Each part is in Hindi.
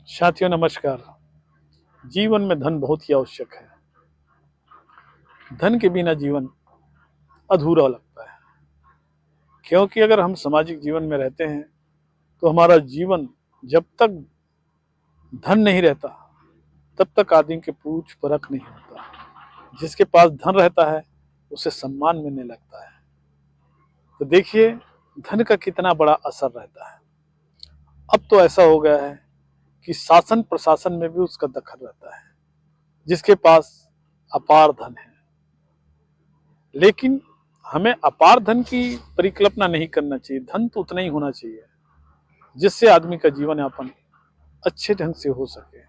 साथियों नमस्कार। जीवन में धन बहुत ही आवश्यक है। धन के बिना जीवन अधूरा लगता है, क्योंकि अगर हम सामाजिक जीवन में रहते हैं तो हमारा जीवन जब तक धन नहीं रहता तब तक आदमी के पूछ परख नहीं होता। जिसके पास धन रहता है उसे सम्मान मिलने लगता है। तो देखिए धन का कितना बड़ा असर रहता है। अब तो ऐसा हो गया है कि शासन प्रशासन में भी उसका दखल रहता है, जिसके पास अपार धन है। लेकिन हमें अपार धन की परिकल्पना नहीं करना चाहिए। धन तो उतना ही होना चाहिए जिससे आदमी का जीवन यापन अच्छे ढंग से हो सके।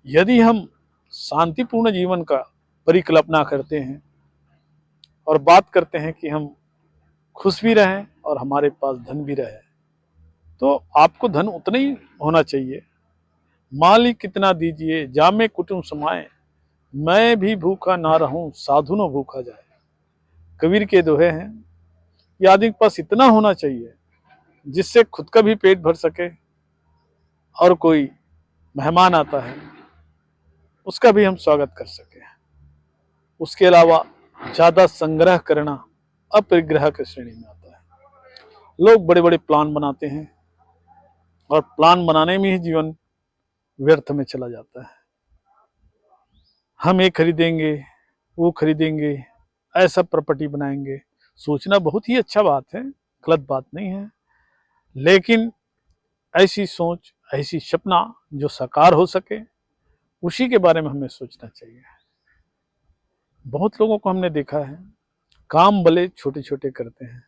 यदि हम शांतिपूर्ण जीवन का परिकल्पना करते हैं और बात करते हैं कि हम खुश भी रहें और हमारे पास धन भी रहे, तो आपको धन उतना ही होना चाहिए। माल ही कितना दीजिए जामे कुटुंब समाए, मैं भी भूखा ना रहूं साधु न भूखा जाए। कबीर के दोहे हैं। ये आदमी के पास इतना होना चाहिए जिससे खुद का भी पेट भर सके और कोई मेहमान आता है उसका भी हम स्वागत कर सके। उसके अलावा ज्यादा संग्रह करना अपरिग्रह की श्रेणी में आता है। लोग बड़े बड़े प्लान बनाते हैं और प्लान बनाने में ही जीवन व्यर्थ में चला जाता है। हम ये खरीदेंगे वो खरीदेंगे, ऐसा प्रॉपर्टी बनाएंगे। सोचना बहुत ही अच्छा बात है, गलत बात नहीं है, लेकिन ऐसी सोच ऐसी सपना जो साकार हो सके उसी के बारे में हमें सोचना चाहिए। बहुत लोगों को हमने देखा है काम भले छोटे छोटे करते हैं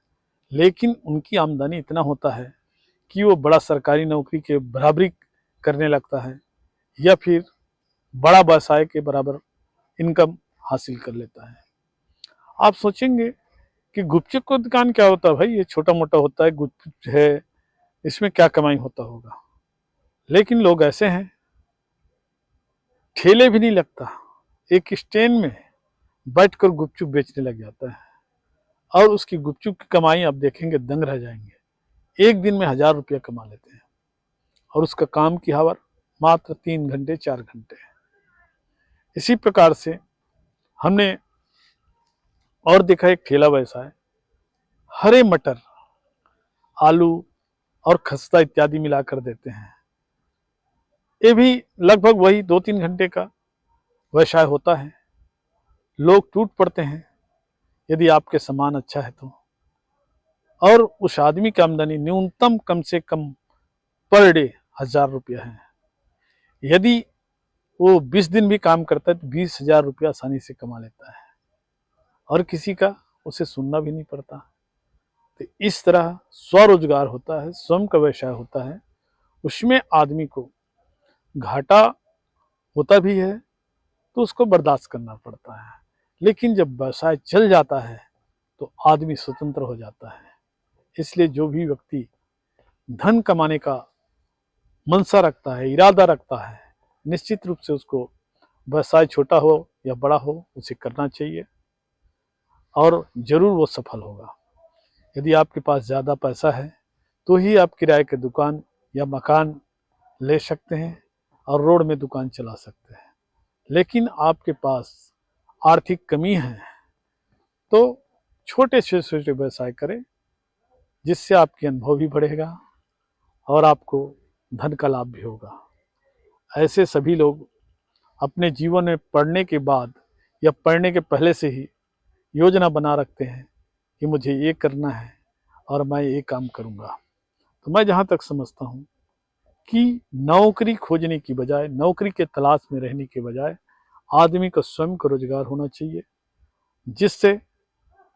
लेकिन उनकी आमदनी इतना होता है कि वो बड़ा सरकारी नौकरी के बराबरी करने लगता है या फिर बड़ा व्यवसाय के बराबर इनकम हासिल कर लेता है। आप सोचेंगे कि गुपचुप का दुकान क्या होता है भाई, ये छोटा मोटा होता है, गुपचुप है, इसमें क्या कमाई होता होगा। लेकिन लोग ऐसे हैं, ठेले भी नहीं लगता, एक स्टैंड में बैठकर गुपचुप बेचने लग जाता है और उसकी गुपचुप की कमाई आप देखेंगे दंग रह जाएंगे। एक दिन में 1000 रुपया कमा लेते हैं और उसका काम की हावर मात्र 3 घंटे 4 घंटे। इसी प्रकार से हमने और देखा एक ठेला व्यवसाय, हरे मटर आलू और खस्ता इत्यादि मिलाकर देते हैं। ये भी लगभग वही 2-3 घंटे का व्यवसाय होता है। लोग टूट पड़ते हैं यदि आपके सामान अच्छा है तो। और उस आदमी की आमदनी न्यूनतम कम से कम पर डे 1000 रुपया है। यदि वो 20 दिन भी काम करता है तो 20,000 रुपया आसानी से कमा लेता है और किसी का उसे सुनना भी नहीं पड़ता। तो इस तरह स्वरोजगार होता है, स्वयं का व्यवसाय होता है, उसमें आदमी को घाटा होता भी है तो उसको बर्दाश्त करना पड़ता है। लेकिन जब व्यवसाय चल जाता है तो आदमी स्वतंत्र हो जाता है। इसलिए जो भी व्यक्ति धन कमाने का मनसा रखता है, इरादा रखता है, निश्चित रूप से उसको व्यवसाय छोटा हो या बड़ा हो उसे करना चाहिए और जरूर वो सफल होगा। यदि आपके पास ज़्यादा पैसा है तो ही आप किराए की दुकान या मकान ले सकते हैं और रोड में दुकान चला सकते हैं। लेकिन आपके पास आर्थिक कमी है तो छोटे से छोटे व्यवसाय करें, जिससे आपकी अनुभव भी बढ़ेगा और आपको धन का लाभ भी होगा। ऐसे सभी लोग अपने जीवन में पढ़ने के बाद या पढ़ने के पहले से ही योजना बना रखते हैं कि मुझे ये करना है और मैं ये काम करूँगा। तो मैं जहाँ तक समझता हूँ कि नौकरी खोजने की बजाय, नौकरी के तलाश में रहने के बजाय आदमी को स्वयं का रोजगार होना चाहिए, जिससे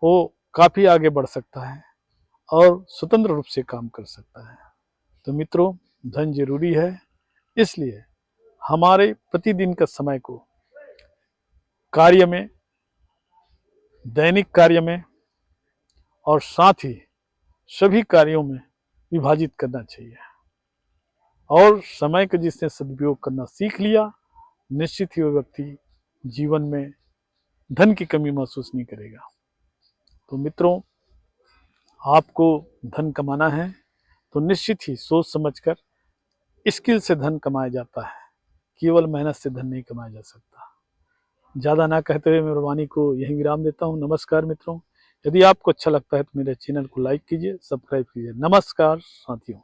वो काफ़ी आगे बढ़ सकता है और स्वतंत्र रूप से काम कर सकता है। तो मित्रों, धन जरूरी है, इसलिए हमारे प्रतिदिन का समय को कार्य में, दैनिक कार्य में और साथ ही सभी कार्यों में विभाजित करना चाहिए। और समय का जिसने सदुपयोग करना सीख लिया, निश्चित ही वो व्यक्ति जीवन में धन की कमी महसूस नहीं करेगा। तो मित्रों, आपको धन कमाना है तो निश्चित ही सोच समझकर स्किल से धन कमाया जाता है, केवल मेहनत से धन नहीं कमाया जा सकता। ज़्यादा ना कहते हुए मैं मेरी वाणी को यहीं विराम देता हूँ। नमस्कार मित्रों। यदि आपको अच्छा लगता है तो मेरे चैनल को लाइक कीजिए, सब्सक्राइब कीजिए। नमस्कार साथियों।